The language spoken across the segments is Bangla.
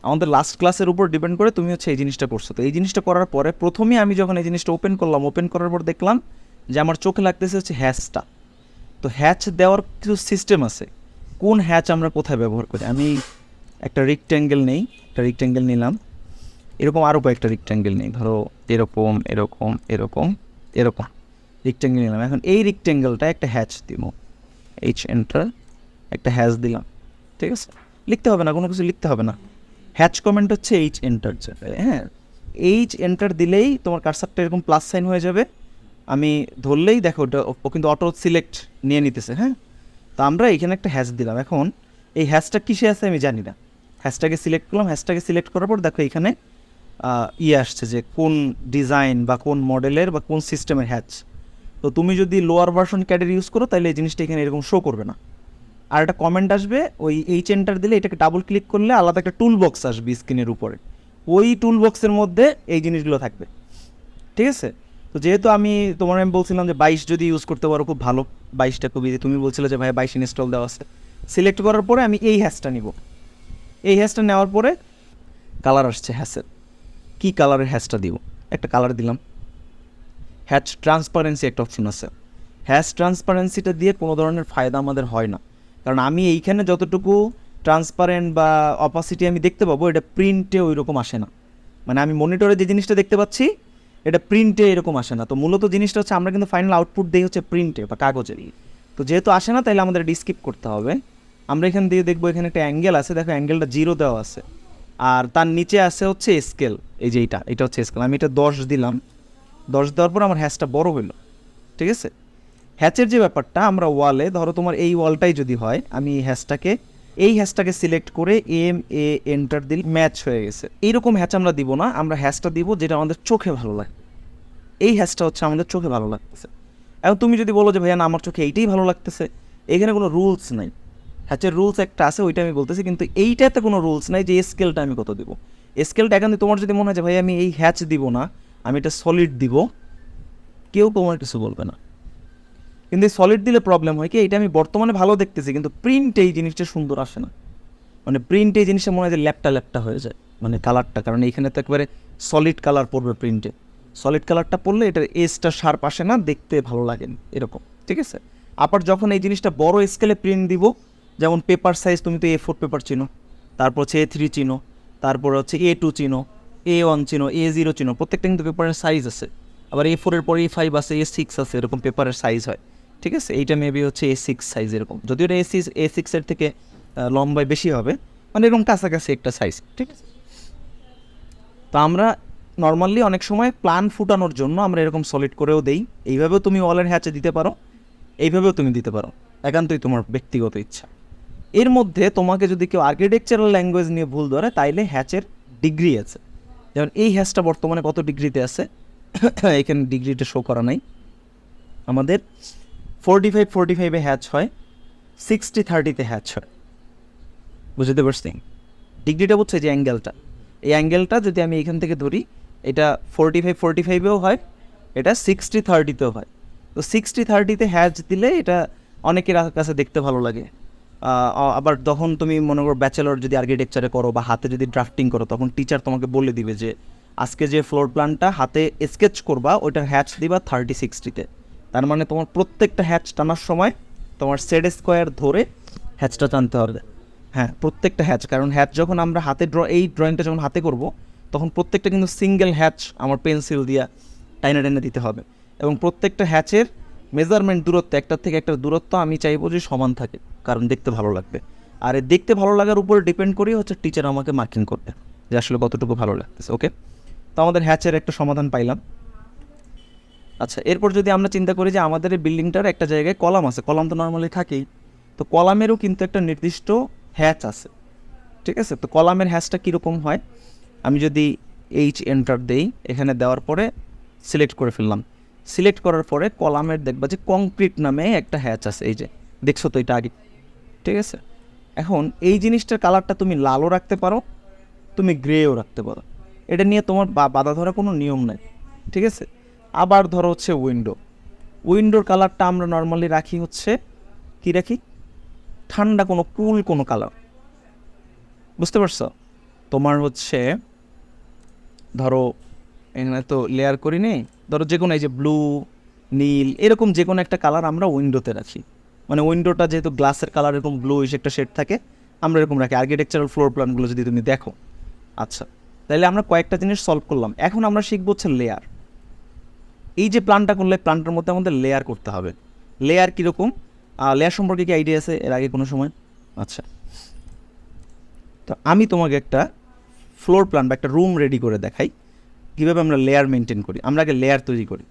আমাদের লাস্ট ক্লাসের উপর ডিপেন্ড করে তুমি হচ্ছে এই জিনিসটা করছো। তো এই জিনিসটা করার পরে প্রথমেই আমি যখন এই জিনিসটা ওপেন করলাম, ওপেন করার পর দেখলাম যে আমার চোখে লাগতেছে হচ্ছে হ্যাচটা। তো হ্যাচ দেওয়ার কিছু সিস্টেম আছে, কোন হ্যাচ আমরা কোথায় ব্যবহার করি। আমি একটা রেক্ট্যাঙ্গেল নেই, একটা রেক্ট্যাঙ্গেল নিলাম, এরকম আরও কয়েকটা রেক্ট্যাঙ্গেল নেই, ধরো এরকম এরকম এরকম এরকম রেক্ট্যাঙ্গেল নিলাম। এখন এই রেক্ট্যাঙ্গেলটা একটা হ্যাচ দিব, এইচ এন্টার, একটা হ্যাচ দিলাম, ঠিক আছে। লিখতে হবে না, কোনো কিছু লিখতে হবে না। হ্যাচ কমেন্ট হচ্ছে এইচ এন্টার, হ্যাঁ, এইচ এন্টার দিলেই তোমার কার্সারটা এরকম প্লাস সাইন হয়ে যাবে। আমি ধরলেই দেখো ওটা ও কিন্তু অটো সিলেক্ট নিয়ে নিতেছে, হ্যাঁ। তো আমরা এখানে একটা হ্যাচ দিলাম। এখন এই হ্যাচটা কিসে আছে আমি জানি না, হ্যাচটাকে সিলেক্ট করলাম। হ্যাচটাকে সিলেক্ট করার পর দেখো এখানে আসছে যে কোন ডিজাইন বা কোন মডেলের বা কোন সিস্টেমের হ্যাচ। তো তুমি যদি লোয়ার ভার্সন ক্যাডের ইউজ করো তাহলে এই জিনিসটা এখানে এরকম শো করবে না। আর একটা কমেন্ট আসবে, ওই এইচ এন্টার দিলে এটাকে ডাবল ক্লিক করলে আলাদা একটা টুল বক্স আসবে স্ক্রিনের উপরে, ওই টুল বক্সের মধ্যে এই জিনিসগুলো থাকবে, ঠিক আছে। তো যেহেতু আমি বলছিলাম যে 22 যদি ইউজ করতে পারো খুব ভালো, 22টা খুবই, তুমি বলছিলে যে ভাই 22 ইনস্টল দেওয়া আছে। সিলেক্ট করার পরে আমি এই হ্যাশটা নিব, এই হ্যাশটা নেওয়ার পরে কালার আসছে হ্যাশের, কী কালারের হ্যাশটা দিব, একটা কালার দিলাম। হ্যাচ ট্রান্সপারেন্সি একটা অপশন আছে, হ্যাশ ট্রান্সপারেন্সিটা দিয়ে কোনো ধরনের ফায়দা আমাদের হয় না, কারণ আমি এইখানে যতটুকু ট্রান্সপারেন্ট বা অপাসিটি আমি দেখতে পাবো এটা প্রিন্টে ওই রকম আসে না। মানে আমি মনিটরে যে জিনিসটা দেখতে পাচ্ছি এটা প্রিন্টে এরকম আসে না। তো মূলত জিনিসটা হচ্ছে আমরা কিন্তু ফাইনাল আউটপুট দিই হচ্ছে প্রিন্টে বা কাগজে। তো যেহেতু আসে না তাহলে আমাদের এটা স্কিপ করতে হবে। আমরা এখান দিয়ে দেখবো এখানে একটা অ্যাঙ্গেল আছে, দেখো অ্যাঙ্গেলটা 0 দেওয়া আছে, আর তার নিচে আছে হচ্ছে স্কেল, এই যে এটা হচ্ছে স্কেল। আমি এটা 10 দিলাম, 10 দেওয়ার পর আমার হ্যাচটা বড় হইলো, ঠিক আছে। হ্যাচের যে ব্যাপারটা, আমরা ওয়ালে ধরো তোমার এই ওয়ালটাই যদি হয়, আমি এই হ্যাশটাকে সিলেক্ট করে এন্টার দিলে ম্যাচ হয়ে গেছে। এইরকম হ্যাচ আমরা দিব না, আমরা হ্যাশটা দিব যেটা আমাদের চোখে ভালো লাগে। এই হ্যাশটা হচ্ছে আমাদের চোখে ভালো লাগতেছে। এখন তুমি যদি বলো যে ভাইয়া না আমার চোখে এইটাই ভালো লাগতেছে, এখানে কোনো রুলস নাই। হ্যাচের রুলস একটা আছে, ওইটা আমি বলতেছি, কিন্তু এইটাতে কোনো রুলস নাই যে স্কেলটা আমি কত দিব। স্কেলটা এখন তোমার যদি মনে হয় যে ভাই আমি এই হ্যাচ দিব না, আমি এটা সলিড দিব, কেউ তোমার কিছু বলবে না। কিন্তু এই সলিড দিলে প্রবলেম হয় কি, এটা আমি বর্তমানে ভালো দেখতেছি কিন্তু প্রিন্টে এই জিনিসটা সুন্দর আসে না। মানে প্রিন্টে এই জিনিসটা মনে হয় যে ল্যাপটা ল্যাপটা হয়ে যায়, মানে কালারটা, কারণ এইখানে তো একবারে সলিড কালার পড়বে প্রিন্টে। সলিড কালারটা পড়লে এটার এজটা শার্প আসে না, দেখতে ভালো লাগে এরকম, ঠিক আছে। আবার যখন এই জিনিসটা বড় স্কেলে প্রিন্ট দিব, যেমন পেপার সাইজ, তুমি তো A4 পেপার চিনো, তারপর হচ্ছে A3 চিনো, তারপর হচ্ছে A2 চিনো, A1 চিনো, A0 চিনো, প্রত্যেকটা কিন্তু পেপারের সাইজ আছে। আবার A4 এর পর A5 আছে, A6 আছে, এরকম পেপারের সাইজ হয়, ঠিক আছে। এইটা মেবি হচ্ছে A6 সাইজ এরকম, যদিও এটা A6 এর থেকে লম্বায় বেশি হবে, মানে এরকম কাছাকাছি একটা সাইজ, ঠিক আছে। তো আমরা নর্মালি অনেক সময় প্ল্যান ফুটানোর জন্য আমরা এরকম সলিড করেও দেই। এইভাবেও তুমি ওয়ালের হ্যাচে দিতে পারো, এইভাবেও তুমি দিতে পারো, একান্তই তোমার ব্যক্তিগত ইচ্ছা। এর মধ্যে তোমাকে যদি কেউ আর্কিটেকচারাল ল্যাঙ্গুয়েজ নিয়ে ভুল ধরে তাইলে হ্যাচের ডিগ্রি আছে। যেমন এই হ্যাচটা বর্তমানে কত ডিগ্রিতে আছে এখানে ডিগ্রিটা শো করা নাই। আমাদের 45 হ্যাচ হয়, 60-30 হ্যাচ হয়, বুঝতে পারছি। ডিগ্রিটা বুঝছে যে অ্যাঙ্গেলটা, এই অ্যাঙ্গেলটা যদি আমি এখান থেকে ধরি, এটা 45-45-এও হয়, এটা 60-30-তেও হয়। তো 60-30-তে হ্যাচ দিলে এটা অনেকের কাছে দেখতে ভালো লাগে। আবার যখন তুমি মনে করো ব্যাচেলর যদি আর্কিটেকচারে করো বা হাতে যদি ড্রাফটিং করো, তখন টিচার তোমাকে বলে দিবে যে আজকে যে ফ্লোর প্ল্যানটা হাতে স্কেচ করবা ওইটার হ্যাচ দিবা 30-60-তে। তার মানে তোমার প্রত্যেকটা হ্যাচ টানার সময় তোমার সেড স্কোয়ার ধরে হ্যাচটা টানতে হবে। হ্যাঁ, প্রত্যেকটা হ্যাচ, কারণ হ্যাচ যখন আমরা হাতে এই ড্রয়িংটা যখন হাতে করব তখন প্রত্যেকটা কিন্তু সিঙ্গেল হ্যাচ আমার পেন্সিল দিয়ে টাইনে টাইনে দিতে হবে, এবং প্রত্যেকটা হ্যাচের মেজারমেন্ট দূরত্ব, একটার থেকে একটা দূরত্ব আমি চাইবো যে সমান থাকে, কারণ দেখতে ভালো লাগবে। আর এই দেখতে ভালো লাগার উপর ডিপেন্ড করেই হচ্ছে টিচার আমাকে মার্কিং করবে যে আসলে কতটুকু ভালো লাগতেছে। ওকে, তো আমাদের হ্যাচের একটা সমাধান পাইলাম। আচ্ছা, এরপর যদি আমরা চিন্তা করি যে আমাদের এই বিল্ডিংটার একটা জায়গায় কলাম আছে, কলাম তো নর্মালি থাকেই, তো কলামেরও কিন্তু একটা নির্দিষ্ট হ্যাচ আছে, ঠিক আছে। তো কলামের হ্যাচটা কীরকম হয়, আমি যদি এইচ এন্টার দেই, এখানে দেওয়ার পরে সিলেক্ট করে ফেললাম, সিলেক্ট করার পরে কলামের দেখবা যে কংক্রিট নামে একটা হ্যাচ আছে, এই যে দেখছো তো এটা আগে, ঠিক আছে। এখন এই জিনিসটার কালারটা তুমি লালও রাখতে পারো, তুমি গ্রেও রাখতে পারো, এটা নিয়ে তোমার বাধা ধরা কোনো নিয়ম নাই, ঠিক আছে। আবার ধরো হচ্ছে উইন্ডোর কালারটা আমরা নর্মালি রাখি হচ্ছে, কি রাখি, ঠান্ডা কোনো কুল কোনো কালার, বুঝতে পারছো। তোমার হচ্ছে ধরো এখানে তো লেয়ার করি নি, ধরো যে কোনো এই যে ব্লু, নীল, এরকম যে কোনো একটা কালার আমরা উইন্ডোতে রাখি। মানে উইন্ডোটা যেহেতু গ্লাসের কালার এরকম ব্লু একটা শেড থাকে, আমরা এরকম রাখি। আর্কিটেকচারাল ফ্লোর প্ল্যানগুলো যদি তুমি দেখো, আচ্ছা, তাহলে আমরা কয়েকটা জিনিস সলভ করলাম। এখন আমরা শিখবো হচ্ছে লেয়ার। এই যে প্ল্যানটা করলে প্ল্যানটার মধ্যে আমাদের লেয়ার করতে হবে। লেয়ার কীরকম, লেয়ার সম্পর্কে কি আইডিয়া আছে এর আগে কোনো সময়? আচ্ছা, তো আমি তোমাকে একটা ফ্লোর প্ল্যান বা একটা রুম রেডি করে দেখাই কীভাবে আমরা লেয়ার মেনটেন করি। আমরা আগে লেয়ার তৈরি করি।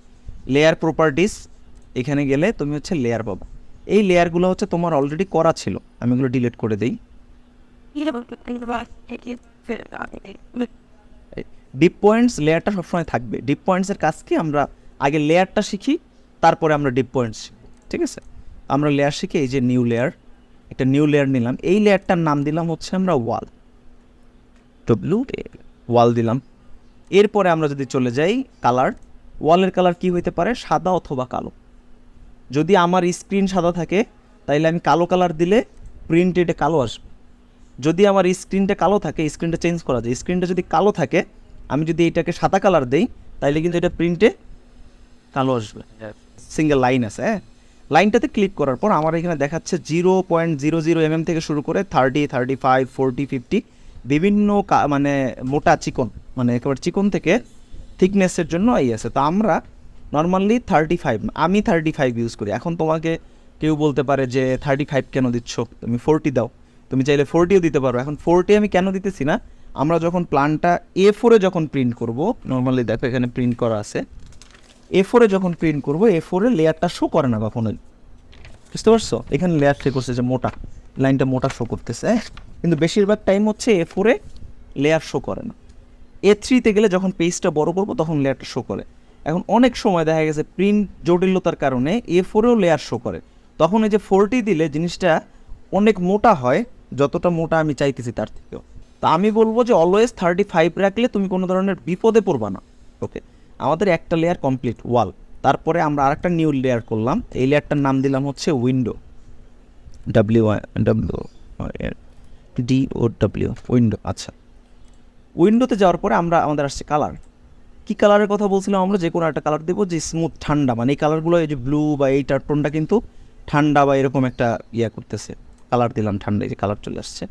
লেয়ার প্রপার্টিস, এখানে গেলে তুমি হচ্ছে লেয়ার পাবা। এই লেয়ারগুলো হচ্ছে তোমার অলরেডি করা ছিল, আমি এগুলো ডিলিট করে দিই। ডিপ পয়েন্টস লেয়ারটা সবসময় থাকবে। ডিপ পয়েন্টসের কাজ কি, আমরা আগে লেয়ারটা শিখি, তারপরে আমরা ডিপ পয়েন্টস শিখি, ঠিক আছে? আমরা লেয়ার শিখি। এই যে নিউ লেয়ার, একটা নিউ লেয়ার নিলাম। এই লেয়ারটার নাম দিলাম হচ্ছে আমরা ওয়াল, ওয়াল দিলাম। এরপরে আমরা যদি চলে যাই কালার, ওয়ালের কালার কি হইতে পারে, সাদা অথবা কালো। যদি আমার স্ক্রিন সাদা থাকে তাইলে আমি কালো কালার দিলে প্রিন্ট এটা কালো আসবে। যদি আমার স্ক্রিনটা কালো থাকে, স্ক্রিনটা চেঞ্জ করা যায়, স্ক্রিনটা যদি কালো থাকে, আমি যদি এটাকে সাদা কালার দেই তাইলে কিন্তু এটা প্রিন্টে কালো আসবে। সিঙ্গেল লাইন আছে, হ্যাঁ। লাইনটাতে ক্লিক করার পর আমার এখানে দেখাচ্ছে 0.00 থেকে শুরু করে 30, 35, 40, 50 বিভিন্ন মানে মোটা চিকন, মানে একেবারে চিকন থেকে থিকনেসের জন্য এই আছে। তো আমরা নর্মালি 35, আমি 35 ইউজ করি। এখন তোমাকে কেউ বলতে পারে যে 35 কেন দিচ্ছ, তুমি 40 দাও। তুমি চাইলে 40ও দিতে পারো। এখন 40 আমি কেন দিতেছি না, আমরা যখন প্ল্যানটা A4 যখন প্রিন্ট করব, নর্মালি দেখো এখানে প্রিন্ট করা আছে, A4 যখন প্রিন্ট করব, A4 লেয়ারটা শো করে না কখনোই, বুঝতে পারছো? এখানে লেয়ার শো করছে যে মোটা, লাইনটা মোটা শো করতেছে, কিন্তু বেশিরভাগ টাইম হচ্ছে A4 লেয়ার শো করে না। A3 গেলে যখন পেজটা বড় করবো তখন লেয়ারটা শো করে। এখন অনেক সময় দেখা গেছে প্রিন্ট জটিলতার কারণে A4 লেয়ার শো করে, তখন এই যে 40 দিলে জিনিসটা অনেক মোটা হয়, যতটা মোটা আমি চাইতেছি তার থেকেও। তা আমি বলবো যে অলওয়েজ 35 রাখলে তুমি কোনো ধরনের বিপদে পড়বা না। ওকে, আমাদের একটা লেয়ার কমপ্লিট, ওয়াল। তারপরে আমরা আরেকটা নিউ লেয়ার করলাম। এই লেয়ারটার নাম দিলাম হচ্ছে উইন্ডো, WINDO, উইন্ডো। আচ্ছা, উইন্ডোতে যাওয়ার পরে আমাদের আসছে কালার। কি কালারের কথা বলছিলাম আমরা, যে কোনো একটা কালার দেবো যে স্মুথ ঠান্ডা, মানে এই কালারগুলো এই যে ব্লু বা এইটার টোনটা কিন্তু ঠান্ডা বা এরকম একটা ইয়া করতেছে। কালার দিলাম ঠান্ডা, এই যে কালার চলে আসছে।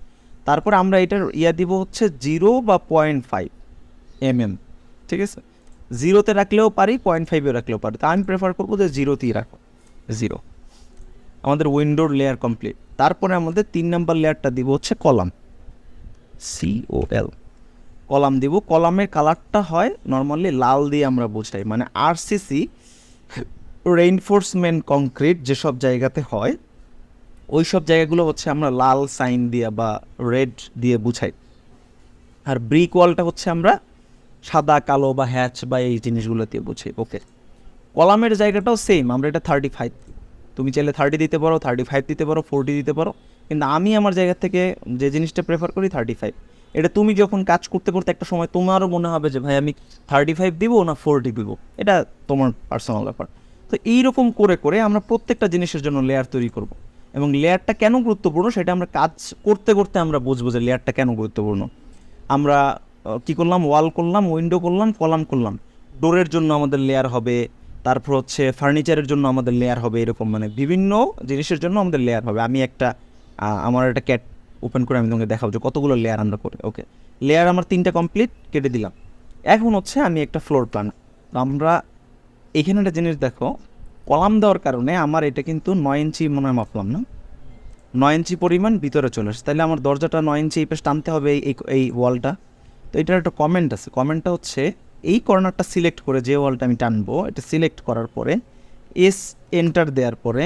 তারপরে আমরা এটার ইয়া দিব হচ্ছে 0 বা 0.5 mm, ঠিক আছে? 0তে রাখলেও পারি, 0.5এও রাখলেও পারি। তা আমি প্রেফার করবো যে 0তেই রাখো, 0। আমাদের উইন্ডোর লেয়ার কমপ্লিট। তারপরে আমাদের 3 নাম্বার লেয়ারটা দিব হচ্ছে কলাম, COL, কলাম দিব। কলামের কালারটা হয় নর্মালি লাল দিয়ে আমরা বোঝাই, মানে RCC, রেইনফোর্সমেন্ট কংক্রিট যেসব জায়গাতে হয় ওই সব জায়গাগুলো হচ্ছে আমরা লাল সাইন দিয়ে বা রেড দিয়ে বুঝাই। আর ব্রিক ওয়ালটা হচ্ছে আমরা সাদা, কালো বা হ্যাচ বা এই জিনিসগুলো দিয়ে বুঝাই। ওকে, কলামের জায়গাটাও সেম, আমরা এটা 35, তুমি চাইলে 30 দিতে পারো, 35 দিতে পারো, 40 দিতে পারো, কিন্তু আমি আমার জায়গা থেকে যে জিনিসটা প্রেফার করি 35। এটা তুমি যখন কাজ করতে করতে একটা সময় তোমারও মনে হবে যে ভাই আমি 35 দিব না 40 দিব, এটা তোমার পার্সোনাল ব্যাপার। তো এইরকম করে করে আমরা প্রত্যেকটা জিনিসের জন্য লেয়ার তৈরি করব। এবং লেয়ারটা কেন গুরুত্বপূর্ণ সেটা আমরা কাজ করতে করতে আমরা বুঝবো যে লেয়ারটা কেন গুরুত্বপূর্ণ। আমরা কি করলাম, ওয়াল করলাম, উইন্ডো করলাম, কলাম করলাম, ডোরের জন্য আমাদের লেয়ার হবে, তারপর হচ্ছে ফার্নিচারের জন্য আমাদের লেয়ার হবে, এরকম মানে বিভিন্ন জিনিসের জন্য আমাদের লেয়ার হবে। আমি একটা আমার একটা ক্যাট ওপেন করে আমি তোমাকে দেখাবো যে কতগুলো লেয়ার আমরা করি। ওকে, লেয়ার আমার 3টা কমপ্লিট, কেটে দিলাম। এখন হচ্ছে আমি একটা ফ্লোর প্ল্যান, আমরা এখানে একটা জিনিস দেখো, কলাম দেওয়ার কারণে আমার এটা কিন্তু 9 ইঞ্চি মনে হয় মাপলাম না, 9 ইঞ্চি পরিমাণ ভিতরে চলে আসে। তাহলে আমার দরজাটা 9 ইঞ্চি এই পাশে টানতে হবে, এই ওয়ালটা। তো এটার একটা কমেন্ট আছে, কমেন্টটা হচ্ছে এই কর্নারটা সিলেক্ট করে যে ওয়ালটা আমি টানবো, এটা সিলেক্ট করার পরে এন্টার দেওয়ার পরে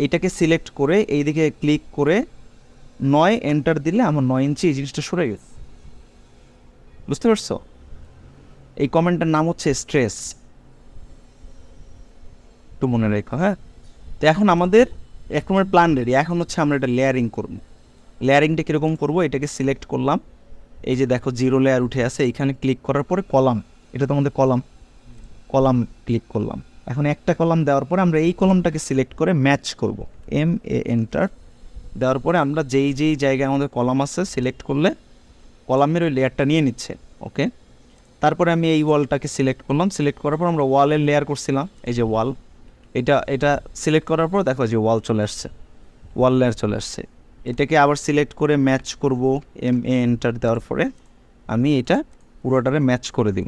এটাকে সিলেক্ট করে এই দিকে ক্লিক করে 9 এন্টার দিলে আমার 9 ইঞ্চি এই জিনিসটা সরে গেছে, বুঝতে পারছো? এই কমেন্টটার নাম হচ্ছে স্ট্রেস, একটু মনে রেখো, হ্যাঁ। তো এখন আমাদের একরকমের প্ল্যান রেডি। এখন হচ্ছে আমরা এটা লেয়ারিং করব। লেয়ারিংটা কীরকম করবো, এটাকে সিলেক্ট করলাম, এই যে দেখো 0 লেয়ার উঠে আছে, এইখানে ক্লিক করার পরে কলাম, এটা তো আমাদের কলাম ক্লিক করলাম। এখন একটা কলাম দেওয়ার পরে আমরা এই কলামটাকে সিলেক্ট করে ম্যাচ করব, MA এন্টার দেওয়ার পরে আমরা যেই যেই জায়গায় আমাদের কলাম আছে সিলেক্ট করলে কলামের ওই লেয়ারটা নিয়ে নিচ্ছে। ওকে, তারপরে আমি এই ওয়ালটাকে সিলেক্ট করলাম, সিলেক্ট করার পর আমরা ওয়ালের লেয়ার করছিলাম, এই যে ওয়াল, এটা সিলেক্ট করার পর দেখো যে ওয়াল চলে আসছে, ওয়াল লেয়ার চলে আসছে। এটাকে আবার সিলেক্ট করে ম্যাচ করব, এন্টার দেওয়ার পরে আমি এটা পুরোটারে ম্যাচ করে দিব।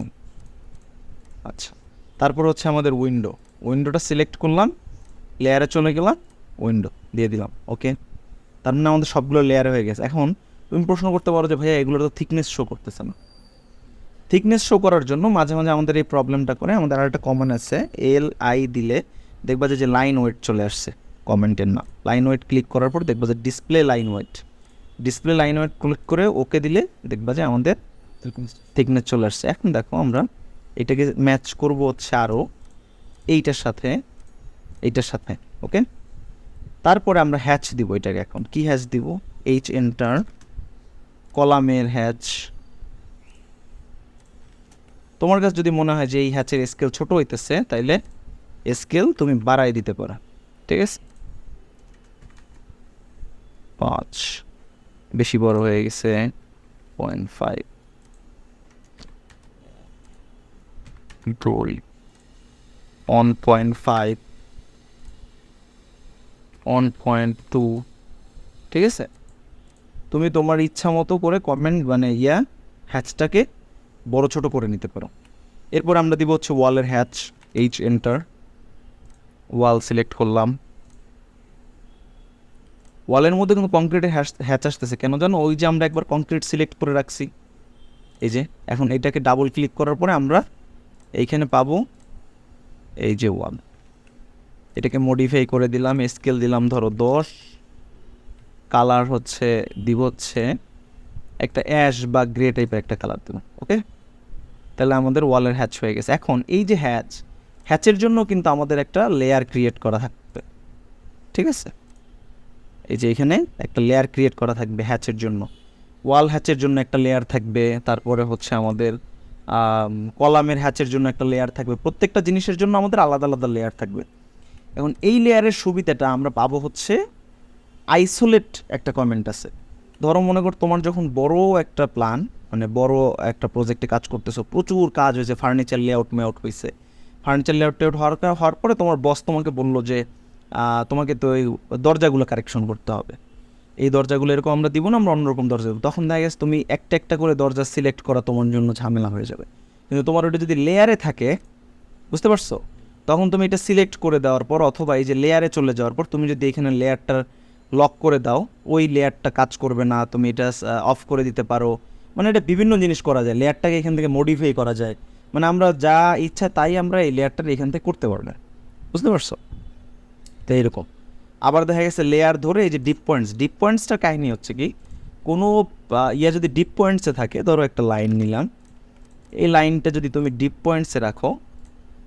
আচ্ছা, তারপর হচ্ছে আমাদের উইন্ডোটা সিলেক্ট করলাম, লেয়ারে চলে গেলাম, উইন্ডো দিয়ে দিলাম। ওকে, তার মানে আমাদের সবগুলো লেয়ার হয়ে গেছে। এখন তুমি প্রশ্ন করতে পারো যে ভাইয়া এগুলো তো থিকনেস শো করতেছে না। থিকনেস শো করার জন্য মাঝে মাঝে আমাদের এই প্রবলেমটা করে, আমাদের আর একটা কমন আছে, LI দিলে দেখবা যে লাইন ওয়েট চলে আসছে, কমেন্টের না, লাইন ওয়েট ক্লিক করার পর দেখবা যে ডিসপ্লে লাইন ওয়েট ক্লিক করে ওকে দিলে দেখবা যে আমাদের থিকনেস চলে আসছে। এখন দেখো আমরা এটাকে ম্যাচ করব হচ্ছে আরও এইটার সাথে। ওকে, তারপরে আমরা হ্যাচ দিব এটাকে। এখন কি হ্যাচ দিব? এন্টার, কলামের হ্যাচ। তোমার কাছে যদি মনে হয় যে এই হ্যাচের স্কেল ছোট হইতেছে, তাইলে স্কেল তুমি বাড়াই দিতে পারো। ঠিক আছে, 5 বেশি বড় হয়ে গেছে, 0.5, 1.5, 1.2। ঠিক আছে, তুমি তোমার ইচ্ছা মতো করে কমেন্ট মানে হ্যাচটাকে বড় ছোট করে নিতে পারো। এরপর আমরা দিব হচ্ছে ওয়ালের হ্যাচ, এন্টার, ওয়াল সিলেক্ট করলাম। ওয়ালের মধ্যে কিন্তু কংক্রিটের হ্যাচ আসতেছে কেন জানো? ওই যে আমরা একবার কংক্রিট সিলেক্ট করে রাখছি, এই যে এখন এটাকে ডাবল ক্লিক করার পরে আমরা এইখানে পাবো এই যে ওয়াল। এটাকে মডিফাই করে দিলাম, স্কেল দিলাম ধরো 10, কালার হচ্ছে দিব হচ্ছে একটা অ্যাশ বা গ্রে টাইপের একটা কালার দেবো। ওকে, তাহলে আমাদের ওয়ালের হ্যাচ হয়ে গেছে। এখন এই যে হ্যাচের জন্য কিন্তু আমাদের একটা লেয়ার ক্রিয়েট করা থাকবে। ঠিক আছে, এই যে এখানে একটা লেয়ার ক্রিয়েট করা থাকবে হ্যাচের জন্য, ওয়াল হ্যাচের জন্য একটা লেয়ার থাকবে, তারপরে হচ্ছে আমাদের কলামের হ্যাচের জন্য একটা লেয়ার থাকবে। প্রত্যেকটা জিনিসের জন্য আমাদের আলাদা আলাদা লেয়ার থাকবে। এখন এই লেয়ারের সুবিধাটা আমরা পাবো হচ্ছে আইসোলেট একটা কমেন্ট আছে। ধরো মনে কর তোমার যখন বড় একটা প্ল্যান, মানে বড় একটা প্রজেক্টে কাজ করতেছো, প্রচুর কাজ হয়েছে, ফার্নিচার লেআউট হয়েছে, ফার্নিচার লেআউট হওয়ার পরে তোমার বস তোমাকে বললো যে তোমাকে তো এই দরজাগুলো কারেকশন করতে হবে, এই দরজাগুলো এরকম আমরা দিব না, আমরা অন্যরকম দরজা দেবো। তখন দেখা গেছে তুমি একটা একটা করে দরজা সিলেক্ট করা তোমার জন্য ঝামেলা হয়ে যাবে। কিন্তু তোমার ওটা যদি লেয়ারে থাকে, বুঝতে পারছো, তখন তুমি এটা সিলেক্ট করে দেওয়ার পর অথবা এই যে লেয়ারে চলে যাওয়ার পর তুমি যদি এখানে লেয়ারটা লক করে দাও, ওই লেয়ারটা কাজ করবে না, তুমি এটা অফ করে দিতে পারো। মানে এটা বিভিন্ন জিনিস করা যায়, লেয়ারটাকে এখান থেকে মডিফাই করা যায়, মানে আমরা যা ইচ্ছা তাই আমরা এই লেয়ারটা এখান থেকে করতে পারবো। বুঝতে পারছো? তো এইরকম আবার দেখা গেছে লেয়ার ধরে এই যে ডিপ পয়েন্টসটার কাহিনী হচ্ছে কি, কোনো যদি ডিপ পয়েন্টসে থাকে, ধরো একটা লাইন নিলাম, এই লাইনটা যদি তুমি ডিপ পয়েন্টসে রাখো,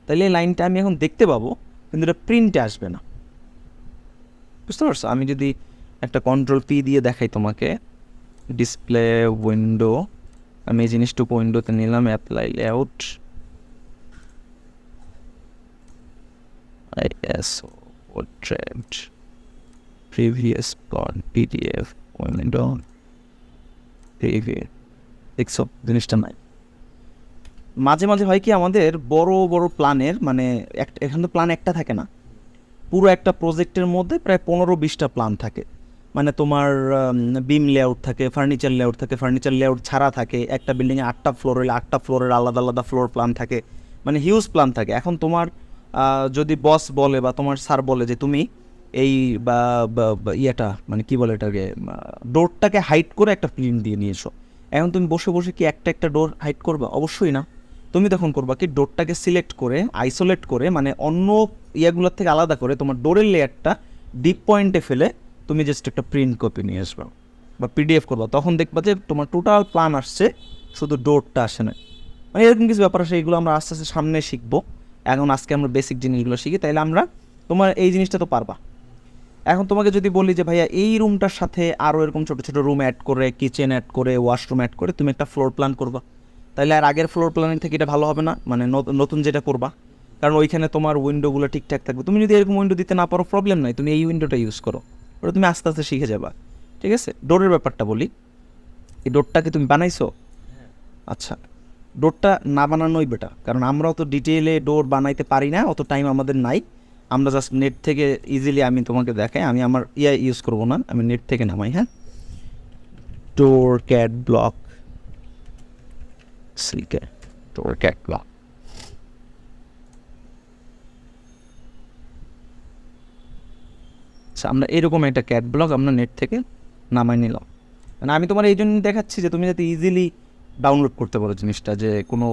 তাহলে এই লাইনটা আমি এখন দেখতে পাবো, কিন্তু এটা প্রিন্টে আসবে না। বুঝতে পারছো? আমি যদি একটা Ctrl+P দিয়ে দেখাই তোমাকে, ডিসপ্লে উইন্ডো, আমি এই জিনিসটুকু উইন্ডোতে নিলাম, apply layout, ISO portrait, previous plot, PDF window, দেখছো জিনিসটা নাই। মাঝে মাঝে হয় কি, আমাদের বড় বড় প্ল্যানের মানে এখানে তো প্ল্যান একটা থাকে না, পুরো একটা প্রজেক্টের মধ্যে প্রায় 15-20টা প্ল্যান থাকে। মানে তোমার বিম লেআউট থাকে, ফার্নিচার লেআউট ছাড়া থাকে, একটা বিল্ডিংয়ে 8টা ফ্লোর হলে 8টা ফ্লোরের আলাদা আলাদা ফ্লোর প্ল্যান থাকে, মানে হিউজ প্ল্যান থাকে। এখন তোমার যদি বস বলে বা তোমার স্যার বলে যে তুমি এই ইয়েটা মানে কি বলে এটাকে, ডোরটাকে হাইড করে একটা প্রিন্ট দিয়ে নিয়ে এসো। এখন তুমি বসে বসে কি একটা একটা ডোর হাইড করবা? অবশ্যই না। তুমি তখন করবা কি, ডোরটাকে সিলেক্ট করে আইসোলেট করে, মানে অন্য ইয়াগুলোর থেকে আলাদা করে তোমার ডোরের লেয়ারটা ডিপ পয়েন্টে ফেলে তুমি জাস্ট একটা প্রিন্ট কপি নিয়ে আসবা বা PDF করবা। তখন দেখবা যে তোমার টোটাল প্ল্যান আসছে, শুধু ডোরটা আসে না। মানে এরকম কিছু ব্যাপার আছে, এইগুলো আমরা আস্তে আস্তে সামনে শিখবো। এখন আজকে আমরা বেসিক জিনিসগুলো শিখি, তাইলে আমরা তোমার এই জিনিসটা তো পারবা। এখন তোমাকে যদি বলি যে ভাইয়া এই রুমটার সাথে আরও এরকম ছোটো ছোটো রুম অ্যাড করে, কিচেন অ্যাড করে, ওয়াশরুম অ্যাড করে তুমি একটা ফ্লোর প্ল্যান করবা, তাহলে আর আগের ফ্লোর প্ল্যানিং থেকে এটা ভালো হবে না, মানে নতুন যেটা করবা, কারণ ওইখানে তোমার উইন্ডোগুলো ঠিকঠাক থাকবে। তুমি যদি এরকম উইন্ডো দিতে না পারো, প্রবলেম নাই, তুমি এই উইন্ডোটা ইউজ করো, ওটা তুমি আস্তে আস্তে শিখে যাবা। ঠিক আছে, ডোরের ব্যাপারটা বলি, এই ডোরটাকে তুমি বানাইছো? আচ্ছা, ডোরটা না বানানোই বেটার, কারণ আমরা অত ডিটেইলে ডোর বানাইতে পারি না, অত টাইম আমাদের নাই। আমরা জাস্ট নেট থেকে ইজিলি, আমি তোমাকে দেখাই, আমি আমার ইউজ করবো না, আমি নেট থেকে নামাই। হ্যাঁ, ডোর ক্যাট ব্লক, সিকে ডোর ক্যাট ব্লক। আচ্ছা, আমরা এরকম একটা ক্যাট ব্লক আমরা নেট থেকে নামাই নিলাম। মানে আমি তোমার এই জন্য দেখাচ্ছি যে তুমি যাতে ইজিলি ডাউনলোড করতে পারো জিনিসটা, যে কোনো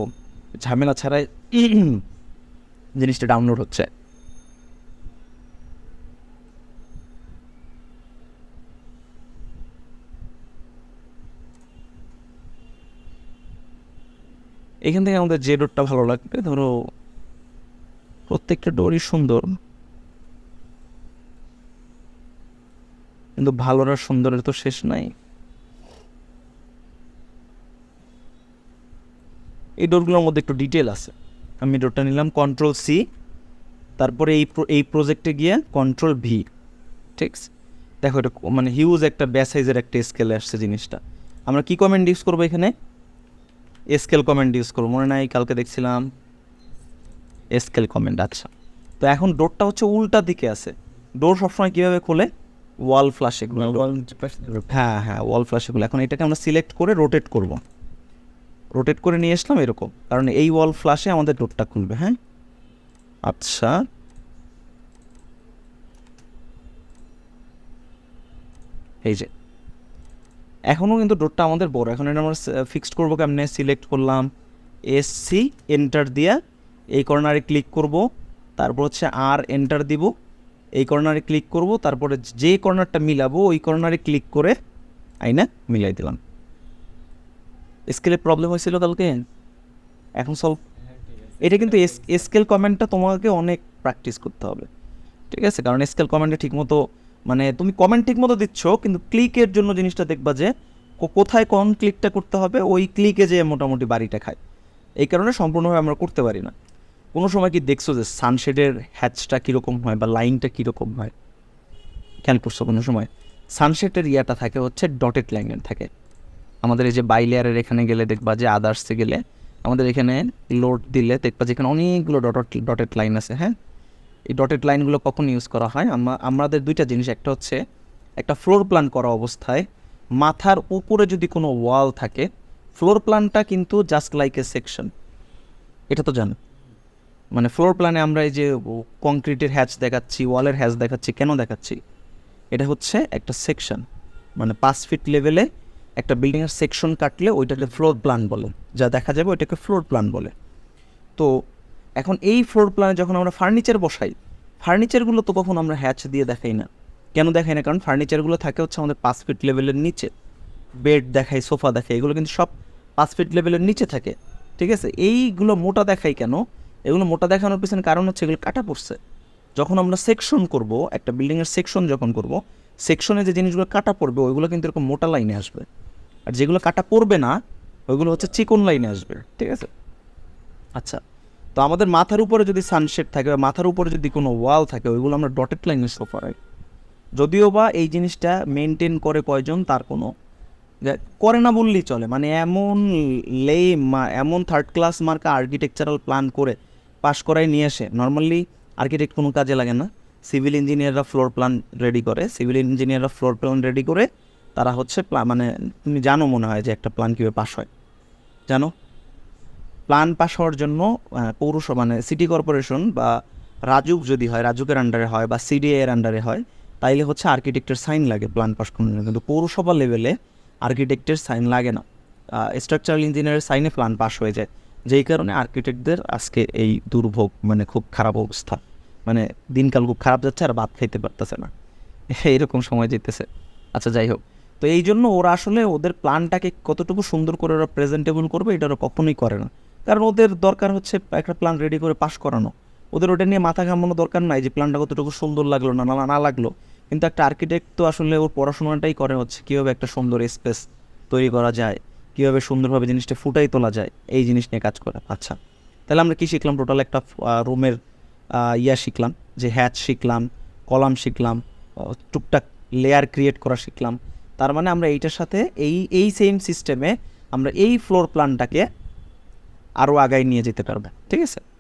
ঝামেলা ছাড়াই জিনিসটা ডাউনলোড হচ্ছে। এখান থেকে আমাদের যে ডোরটা ভালো লাগবে, ধরো প্রত্যেকটা ডোরই সুন্দর, কিন্তু ভালোর আর সুন্দরের তো শেষ নাই। এই ডোরগুলোর মধ্যে একটু ডিটেল আছে। আমি ডোরটা নিলাম কন্ট্রোল সি, তারপরে এই প্রজেক্টে গিয়ে কন্ট্রোল ভি। ঠিক আছে, দেখো এটা মানে হিউজ একটা ব্যাস সাইজের একটা স্কেলে আসছে জিনিসটা। আমরা কি কমেন্ট ইউজ করবো এখানে? স্কেল কমেন্ট ইউজ করবো, মনে নাই কালকে দেখছিলাম স্কেল কমেন্ট। আচ্ছা, তো এখন ডোরটা হচ্ছে উল্টা দিকে আছে। ডোর সবসময় কীভাবে খোলে? ওয়াল ফ্লাশে খুলে। হ্যাঁ হ্যাঁ, ওয়াল ফ্লাশে খুলে। এখন এটাকে আমরা সিলেক্ট করে রোটেট করব, রোটেট করে নিয়ে আসলাম এরকম, কারণ এই ওয়াল ফ্লাশে আমাদের ডোরটা খুলবে। হ্যাঁ, আচ্ছা, এই যে এখনও কিন্তু ডোরটা আমাদের বড়। এখন এটা আমরা ফিক্সড করবো কেমনে? সিলেক্ট করলাম, এসসি এন্টার দিয়া এই কর্নারে ক্লিক করব, তারপর হচ্ছে আর এন্টার দিব, এই কর্নারে ক্লিক করব, তারপরে যে কর্নারটা মিলাবো ওই কর্নারে ক্লিক করে আইনা মিলাই দিলাম। স্কেলে প্রবলেম হয়েছিল কালকে, এখন সলভ। এটা কিন্তু স্কেল কমেন্টটা তোমাকে অনেক প্র্যাকটিস করতে হবে, ঠিক আছে? কারণ স্কেল কমেন্টে ঠিকমতো, মানে তুমি কমেন্ট ঠিকমতো দিচ্ছ, কিন্তু ক্লিকের জন্য জিনিসটা দেখবা যে কোথায় কোন ক্লিকটা করতে হবে, ওই ক্লিকে যে মোটামুটি বাড়িটা খায়। এই কারণে সম্পূর্ণভাবে আমরা করতে পারি না। কোনো সময় কি দেখছো যে সানশেডের হ্যাচটা কীরকম হয় বা লাইনটা কীরকম হয়? খেয়াল করছো কোনো সময়? সানশেডের ইয়াটা থাকে হচ্ছে ডটেড লাইনের থাকে। আমাদের এই যে বাই লেয়ারের এখানে গেলে দেখবা যে আদার্সে গেলে আমাদের এখানে লোড দিলে দেখবা যে এখানে অনেকগুলো ডটেড লাইন আছে। হ্যাঁ, এই ডটেড লাইনগুলো কখন ইউজ করা হয়? আমাদের দুইটা জিনিস, একটা হচ্ছে একটা ফ্লোর প্ল্যান করা অবস্থায় মাথার উপরে যদি কোনো ওয়াল থাকে, ফ্লোর প্ল্যানটা কিন্তু জাস্ট লাইক এ সেকশন, এটা তো জানো। মানে ফ্লোর প্ল্যানে আমরা এই যে কংক্রিটের হ্যাচ দেখাচ্ছি, ওয়ালের হ্যাচ দেখাচ্ছি, কেন দেখাচ্ছি? এটা হচ্ছে একটা সেকশন, মানে 5 ফিট লেভেলে একটা বিল্ডিংয়ের সেকশন কাটলে ওইটাকে ফ্লোর প্ল্যান বলে, যা দেখা যাবে ওইটাকে ফ্লোর প্ল্যান বলে। তো এখন এই ফ্লোর প্ল্যানে যখন আমরা ফার্নিচার বসাই, ফার্নিচারগুলো তো কখন আমরা হ্যাচ দিয়ে দেখাই না। কেন দেখাই না? কারণ ফার্নিচারগুলো থাকে হচ্ছে আমাদের 5 ফিট লেভেলের নিচে। বেড দেখাই, সোফা দেখাই, এগুলো কিন্তু সব 5 ফিট লেভেলের নিচে থাকে, ঠিক আছে? এইগুলো মোটা দেখাই কেন? এগুলো মোটা দেখানোর পিছনে কারণ হচ্ছে এগুলো কাটা পড়ছে। যখন আমরা সেকশন করব, একটা বিল্ডিংয়ের সেকশন যখন করব, সেকশনে যে জিনিসগুলো কাটা পড়বে ওইগুলো কিন্তু এরকম মোটা লাইনে আসবে, আর যেগুলো কাটা পড়বে না ওইগুলো হচ্ছে চিকন লাইনে আসবে, ঠিক আছে? আচ্ছা, তো আমাদের মাথার উপরে যদি সানশেড থাকে বা মাথার উপরে যদি কোনো ওয়াল থাকে, ওইগুলো আমরা ডটেড লাইনে শো করাই। যদিও বা এই জিনিসটা মেনটেন করে কয়জন, তার কোনো করে না বললেই চলে। মানে এমন এমন থার্ড ক্লাস মার্কা আর্কিটেকচারাল প্ল্যান করে পাশ করাই নিয়ে আসে। নর্মালি আর্কিটেক্ট কোনো কাজে লাগে না, সিভিল ইঞ্জিনিয়াররা ফ্লোর প্ল্যান রেডি করে। সিভিল ইঞ্জিনিয়াররা ফ্লোর প্ল্যান রেডি করে তারা হচ্ছে মানে তুমি জানো মনে হয় যে একটা প্ল্যান কীভাবে পাস হয়, জানো? প্ল্যান পাস হওয়ার জন্য পৌরসভা মানে সিটি কর্পোরেশন বা রাজুক যদি হয়, রাজুকের আন্ডারে হয় বা সিডিএ এর আন্ডারে হয়, তাইলে হচ্ছে আর্কিটেক্টের সাইন লাগে প্ল্যান পাস করার জন্য। কিন্তু পৌরসভা লেভেলে আর্কিটেক্টের সাইন লাগে না, স্ট্রাকচারাল ইঞ্জিনিয়ারের সাইনে প্ল্যান পাস হয়ে যায়। যেই কারণে আর্কিটেক্টদের আজকে এই দুর্ভোগ, মানে খুব খারাপ অবস্থা, মানে দিনকাল খুব খারাপ যাচ্ছে, আর ভাত খাইতে পারতেছে না, এইরকম সময় যেতেছে। আচ্ছা, যাই হোক, তো এই জন্য ওরা আসলে ওদের প্ল্যানটাকে কতটুকু সুন্দর করে ওরা প্রেজেন্টেবল করবে এটা ওরা কখনোই করে না। কারণ ওদের দরকার হচ্ছে একটা প্ল্যান রেডি করে পাস করানো। ওদের ওটা নিয়ে মাথা ঘামানো দরকার নাই যে প্ল্যানটা কতটুকু সুন্দর লাগলো না লাগলো। কিন্তু একটা আর্কিটেক্ট তো আসলে ওর পড়াশোনাটাই করে হচ্ছে কীভাবে একটা সুন্দর স্পেস তৈরি করা যায়, কীভাবে সুন্দরভাবে জিনিসটা ফুটাই তোলা যায়, এই জিনিস নিয়ে কাজ করে। আচ্ছা, তাহলে আমরা কী শিখলাম? টোটাল একটা রুমের শিখলাম, যে হ্যাচ শিখলাম, কলাম শিখলাম, টুকটাক লেয়ার ক্রিয়েট করা শিখলাম, তার মানে আমরা এইটার সাথে এই সেম সিস্টেমে আমরা এই ফ্লোর প্ল্যানটাকে আরও আগায় নিয়ে যেতে পারবো, ঠিক আছে।